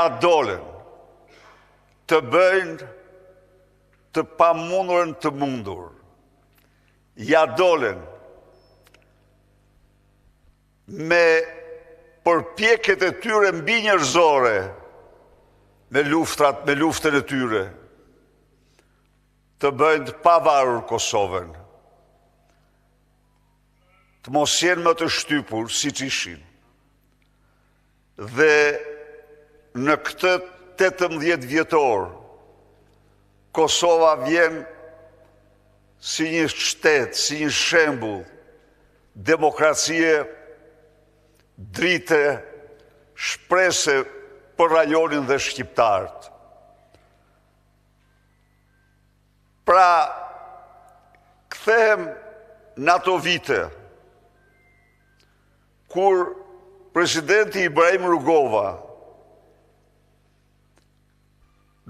ja dolen të bëjnë të pamundurën të mundur, ja dolen me përpjekjet e tyre mbi njerëzore, me luftën e tyre, të bëjnë të pavarur Kosovën, të mos jenë më të shtypur si që ishin. Dhe në këtë 18 vjetor, Kosova vjen si një shtet, si një shembull, demokracie, drite, shprese për rajonin dhe shqiptarët. Pra, kthehem në ato vite, kur presidenti Ibrahim Rugova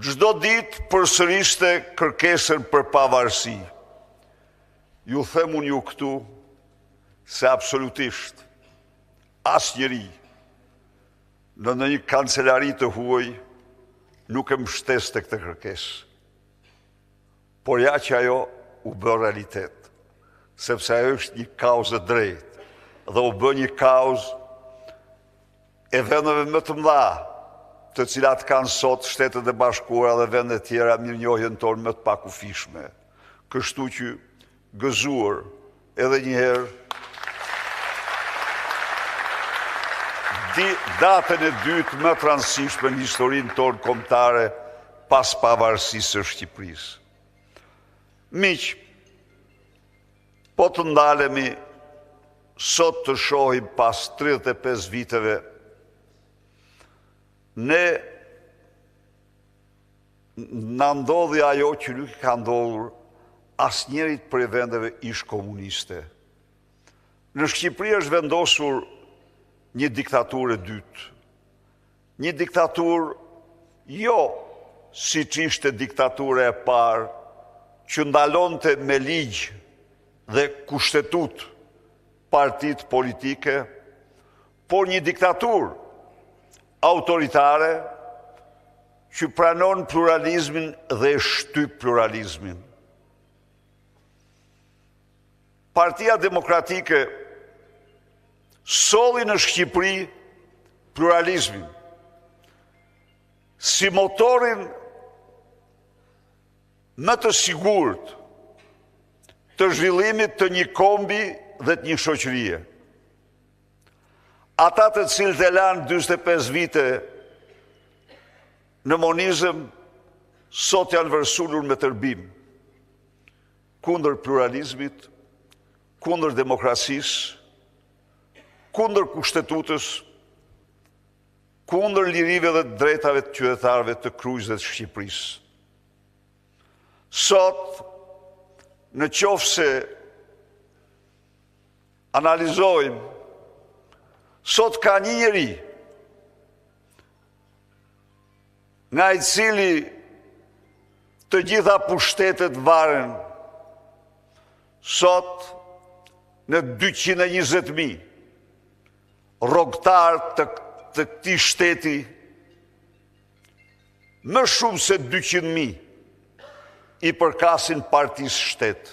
çdo ditë përsëriste kërkesën për pavarësi. Ju them unë ju këtu se absolutisht asnjëri në një kancelari të huaj nuk e mbështeste këtë kërkesë. Por ja që ajo u bë realitet, sepse ajo është një kauzë drejtë dhe u bë një kauzë e vendeve më të mëdha, të cilat kanë sot Shtetet e Bashkuara dhe vendet tjera mirënjohjen tonë më të pakufishme. Kështu që gëzuar edhe një herë datën e dytë më të rëndësishme në historinë tonë kombëtare pas pavarësisë së Shqipërisë. Miq, po të ndalemi sot të shohim pas 35 viteve, ne na ndodhi ajo që nuk ka ndodhur asnjërit prej vendeve ish komuniste. Në Shqipëri është vendosur një diktaturë e dytë. Një diktaturë jo siç ishte diktatura e parë, që ndalonte me ligj dhe kushtetut partitë politike, por një diktaturë autoritare që pranon pluralizmin dhe shtyp pluralizmin. Partia Demokratike solli në Shqipëri pluralizmin si motorin më të sigurt të zhvillimit të një kombi dhe të një shoqërie. Ata të cilët e lanë 45 vite në monizëm, sot janë vërsulur me tërbim, kundër pluralizmit, kundër demokracisë, kundër kushtetutës, kundër lirive dhe drejtave të qytetarëve të krujës dhe të Shqipërisë. Sot, në qoftë se analizojmë, sot ka një njeri nga i cili të gjitha pushtetet varen, sot në 220.000 rrogtar të këtij shteti, më shumë se 200.000 i përkasin partisë shtet.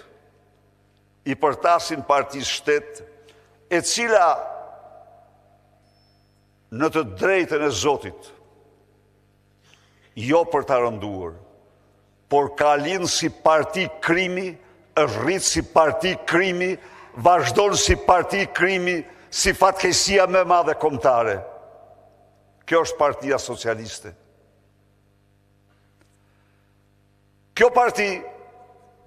I përkasin partisë shtet, e cila në të drejtën e Zotit, jo për të rënduar, por ka linë si parti krimi, është rritë si parti krimi, vazhdon si parti krimi, si fatkeqësia më e madhe kombëtare. Kjo është Partia Socialiste. Kjo parti,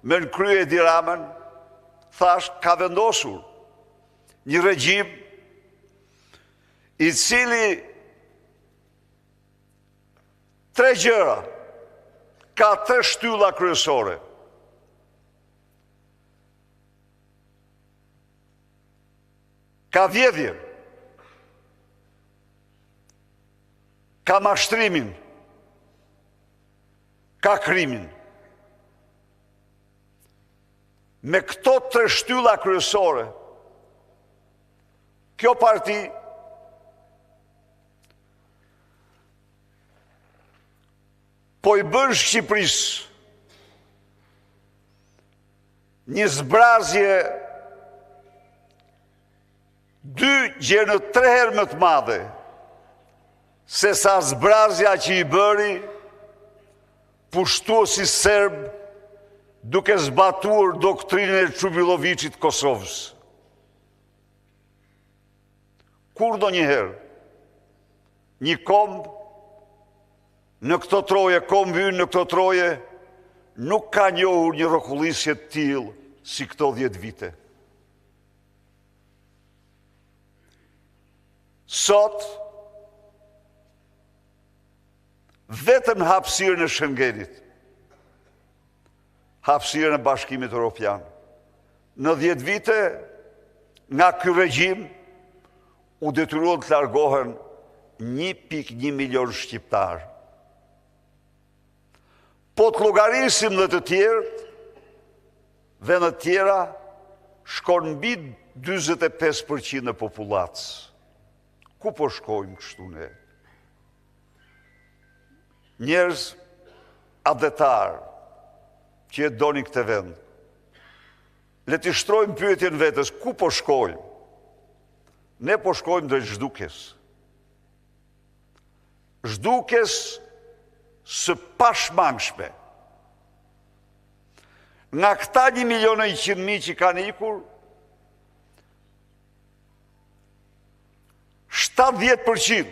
me në krye Edi Ramën, thash, ka vendosur një regjim i cili 3 gjëra, ka 3 shtylla kryesore. Ka vjedhjen, ka mashtrimin, ka krimin. Me këto 3 shtylla kryesore, kjo parti po i bën Shqipërisë një zbrazje 3 herë më të madhe se sa zbrazja që i bëri pushtuesi serb duke zbatuar doktrinën e Çubillovicit Kosovës. Kur do njëherë një komb në këto troje, kombi në këto troje, nuk ka njohur një rrokullisje të tillë si këto 10 vite. Sot, vetëm hapësirën e Schengenit, hapësirën e Bashkimit Evropian, në 10 vite nga ky regjim u detyruan të largohen 1.1 milion shqiptar. Po të llogarisim dhe të tjerët, vendet tjera shkon mbi 45% e popullatës. Ku po shkojmë kështu ne? Njerëz adhetar që e doni këtë vend, le t'i shtrojmë pyetjen vetes, ku po shkojmë? Ne po shkojmë drejt zhdukjes. Zhdukjes së pashmangshme. Nga këta 1.100.000 që kanë ikur, 70%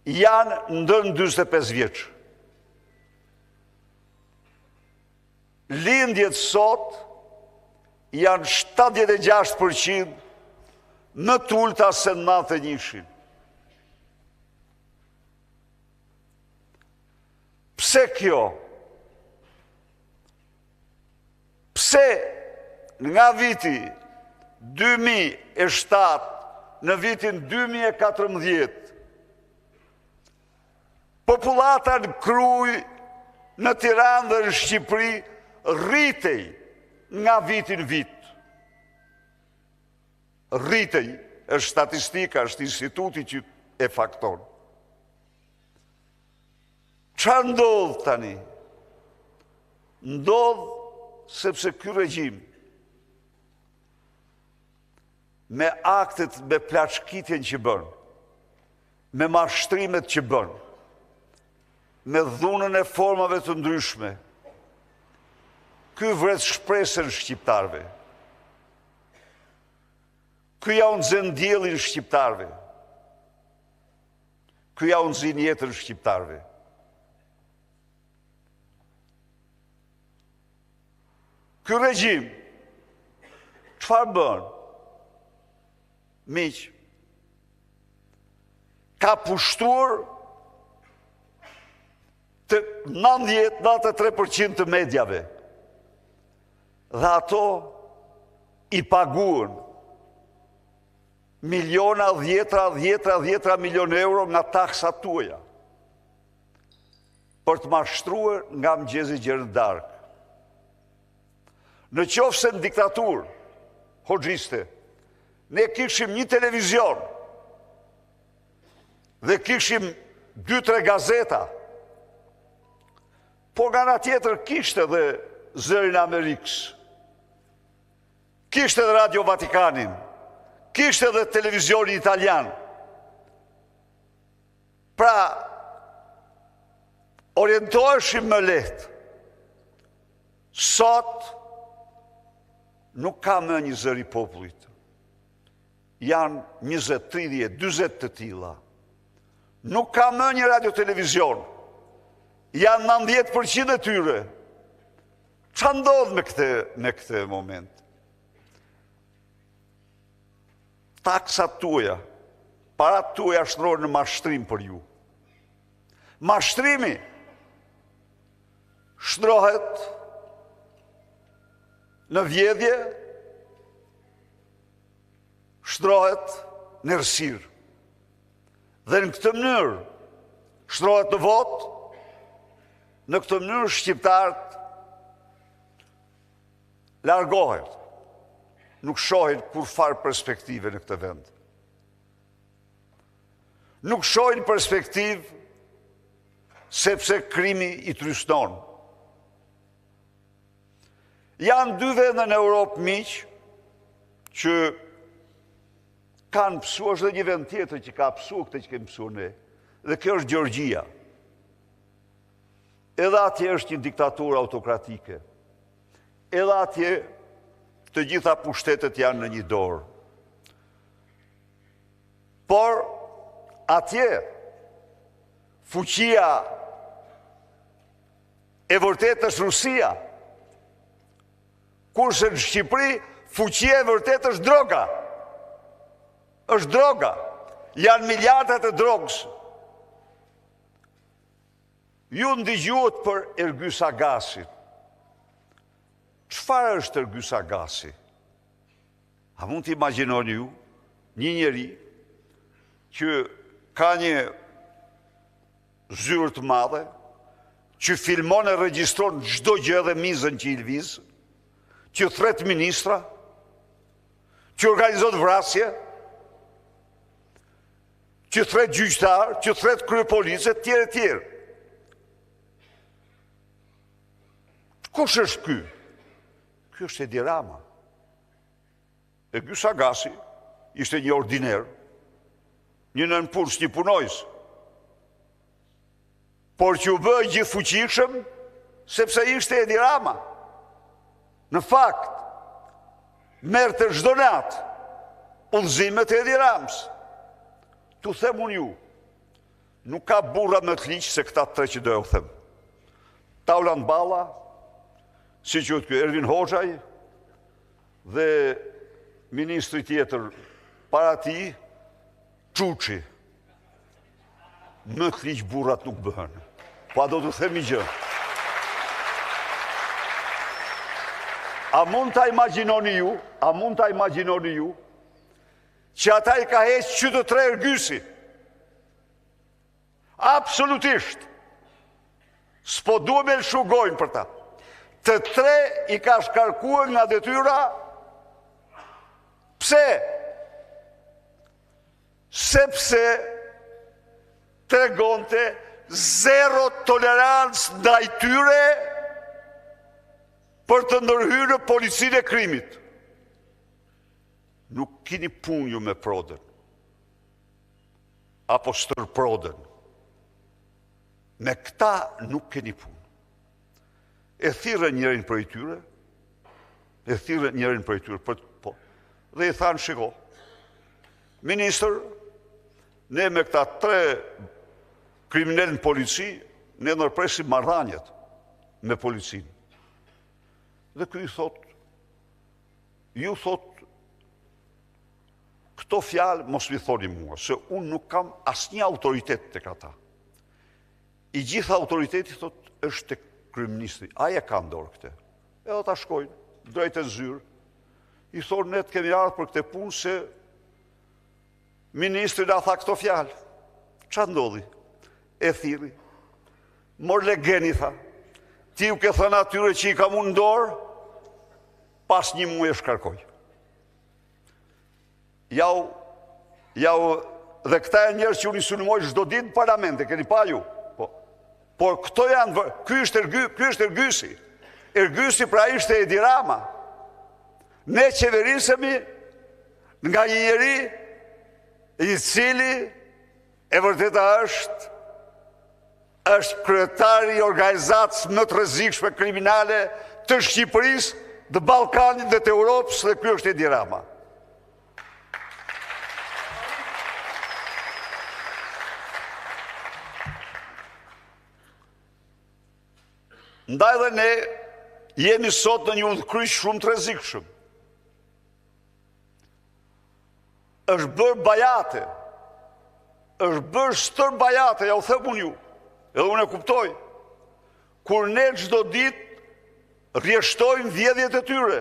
janë ndër 45 vjeç. Lindjet sot janë 76% më të ulta se 91-shin. Pse kjo? Pse nga viti 2007 në vitin 2014 populata në Kruj, në Tiranë dhe në Shqipëri rritej nga vitin vit. Rritej, është statistika, është instituti që e fakton. Çfarë ndodh tani? Ndodh sepse ky regjim me aktet, me plaçkitjen që bën, me mashtrimet që bën, me dhunën e formave të ndryshme, ky vret shpresën shqiptarëve. Ky ja u nxen diellin shqiptarëve. Ky ja u nxin jetën shqiptarëve. Ky regjim çfarë bën? Miq, ka pushtuar të 90-93% të medjave. Dhe ato i paguën miliona, dhjetra milion euro nga taksat tuaja për të mashtruar nga mëngjesi gjerë darkë. Në qoftë se në diktaturë hoxhiste, ne kishim një televizion dhe kishim 2-3 gazeta, po nga ana tjetër kishte dhe Zërin e Amerikës, kishte dhe Radio Vatikanin, kishte dhe televizionin italian. Pra, orientoheshim më lehtë. Sot nuk ka më një zëri popullit. Janë 20, 30, 40 të tilla. Nuk ka më një radio-televizion. Janë 90% e tyre. Ç'a ndodh me këtë moment? Taksat tuaja, parat tuaja shtrohen në mashtrim për ju. Mashtrimi shtrohet në vjedhje, shtrohet në errësirë. Dhe në këtë mënyrë shtrohet në votë, në këtë mënyrë shqiptarët largohen. Nuk shohin kurfar perspektive në këtë vend. Nuk shohin perspektivë sepse krimi i trysnon. Janë 2 vende në Europë miq që kanë pësu, është dhe një vend tjetër që ka pësu këtë që kemi pësu ne, dhe kjo është Gjeorgjia. Edhe atje është një diktaturë autokratike. Edhe atje të gjitha pushtetet janë në një dorë. Por atje fuqia e vërtet është Rusia. Kurse në Shqipëri, fuqia e vërtet është droga. është droga. Janë miliardat e drogës. Ju ndigjuat për Ergys Agasi. Çfarë është Ergys Agasi? A mund të imagjinoni ju një njeri që ka një zyrë të madhe, që filmon e regjistron çdo gjë dhe mizën që i lviz, që thret ministra, që organizon vrasje, që thret gjyqtar, që thret kryepolice, tjerë e tjerë. Kush është ky? Ky është Edi Rama. Ergys Agasi ishte një ordiner, një nënpurs, një punojës, por që u bë gjithfuqishëm sepse ishte Edi Rama. Në fakt, merrte çdo natë udhëzimet e Edi Ramës. Tu them unë ju, nuk ka burra më të liq se këta tre që do e u them. Taulan Balla, si që ky Ervin Hoxhaj, dhe ministri tjetër para ti, Çuçi. Më të liq burrat nuk bëhen. Pa do të themi gjë. A mund ta imagjinoni ju, që ata i ka heqë qytet tre Ergysi? Absolutisht. S'po duhem e lëshugojnë për ta. Të tre i ka shkarkuar nga detyra. Pse? Sepse tregonte zero tolerancë ndaj tyre për të ndërhyrë në policinë e krimit. Nuk keni punë ju me prodën, apo stërprodën. Me këta nuk keni punë. E thirrën njërin prej tyre, dhe i thanë, shiko, ministër, ne me këta tre kriminal në polici, ne ndërpresim marrëdhëniet me policinë. Dhe ky i thot, ju thot, këto fjalë mos mi thoni mua, se unë nuk kam asnjë autoritet tek ata. I gjitha autoriteti thot është tek kryeministri. Ai e ka në dorë këtë. Edhe ta shkojnë, drejt e zyrë, i thonë ne të kemi ardhur për këtë punë se ministri na tha këto fjalë. Çfarë ndodhi? E thirri. Mor legeni, tha. Ti u ke thënë atyre që i kam unë në dorë, pas një muaj e shkarkoj. Jau, dhe këta e njerëz që unë i sulmoj çdo ditë në parlament, e keni pa ju? Por këto janë, ky është Ergysi. Ergysi pra ishte Edi Rama. Ne qeverisemi nga një njeri i cili e vërteta është kryetari i organizatës më të rrezikshme kriminale të Shqipërisë, të Ballkanit dhe të Europës, dhe ky është Edi Rama. Ndaj dhe ne jemi sot në një udhëkryq shumë të rrezikshëm. Është bërë bajate, është bërë stër bajate, ja u them unë ju, edhe unë e kuptoj, kur ne çdo ditë rrjeshtojmë vjedhjet e tyre.